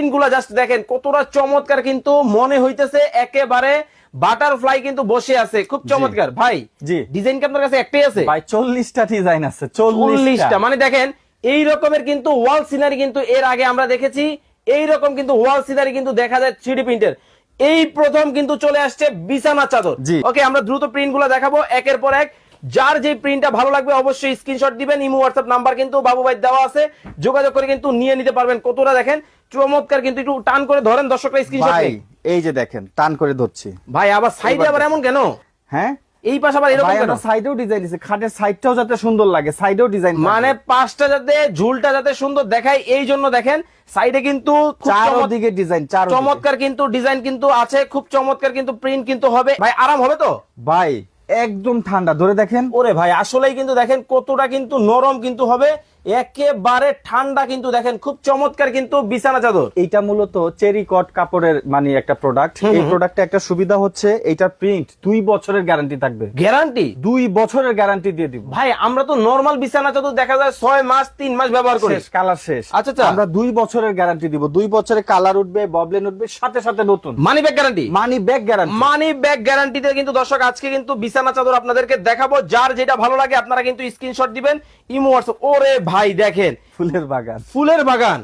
Print গুলা just দেখেন কতটা চমৎকার, কিন্তু মনে হইতেছে একেবারে বাটারফ্লাই কিন্তু বসে আছে, খুব চমৎকার। ভাই জি ডিজাইন কি আপনার কাছে একটাই আছে? ভাই 40টা ডিজাইন আছে, 40টা। মানে দেখেন এই রকমের কিন্তু ওয়াল সিনারি কিন্তু এর আগে আমরা দেখেছি, এই রকম কিন্তু ওয়াল সিনারি কিন্তু দেখা যায় 3D প্রিন্টের, এই প্রথম কিন্তু চলে আসছে বিছানা চাদর। জি। ওকে, আমরা দ্রুত প্রিন্ট গুলো দেখাবো একের পর এক। যার যে প্রিন্টটা ভালো লাগবে অবশ্যই স্ক্রিনশট দিবেন, ইমো হোয়াটসঅ্যাপ নাম্বার কিন্তু বাবু ভাই দেওয়া আছে, যোগাযোগ করে কিন্তু নিয়ে নিতে পারবেন। কতটা দেখেন চমৎকার, কিন্তু একটু টান করে ধরেন দর্শকরা স্ক্রিনশট ভাই নেই। এই যে দেখেন টান করে ধরছি ভাই আবার সাইডে আবার এমন কেন? হ্যাঁ এই পাশে আবার এরকম ভাই কেন? আমরা সাইডেও ডিজাইন দিছি, খাটের সাইডটাও যাতে সুন্দর লাগে, সাইডেও ডিজাইন মানে পাঁচটা যাতে ঝুলটা যাতে সুন্দর দেখায় এই জন্য দেখেন সাইডে কিন্তু খুব চারদিকে ডিজাইন, চমৎকার কিন্তু ডিজাইন কিন্তু আছে, খুব চমৎকার কিন্তু প্রিন্ট কিন্তু হবে। ভাই আরাম হবে তো? ভাই একদম ঠান্ডা, ধরে দেখেন। ওরে ভাই আসলেই কিন্তু দেখেন কতটা কিন্তু নরম কিন্তু হবে, একেবারে ঠান্ডা কিন্তু দেখেন, খুব চমৎকার কিন্তু বিছানা চাদর। এইটা মূলত চেরি কট কাপড়ের মানে একটা প্রোডাক্ট। এই প্রোডাক্টে একটা সুবিধা হচ্ছে এইটার প্রিন্ট 2 বছরের গ্যারান্টি থাকবে। গ্যারান্টি 2 বছরের গ্যারান্টি দিয়ে দিব ভাই। আমরা তো নরমাল বিছানা চাদর দেখা যায় 6 মাস 3 মাস ব্যবহার করি, শেষ কালার শেষ। আচ্ছা আচ্ছা। আমরা 2 বছরের গ্যারান্টি দিব, 2 বছরে কালার উঠবে, ববলেন উঠবে, সাথে সাথে নতুন money bag guarantee. Money bag guarantee. Money bag গ্যারান্টিতে কিন্তু দর্শক আজকে কিন্তু বিছানা চাদর আপনাদেরকে দেখাবো, যার যেটা ভালো লাগে আপনারা কিন্তু স্ক্রিনশট দিবেন, ইমো হোয়াটসঅ্যাপ। ওরে ভাই দেখেন ফুলের বাগান, ফুলের বাগান,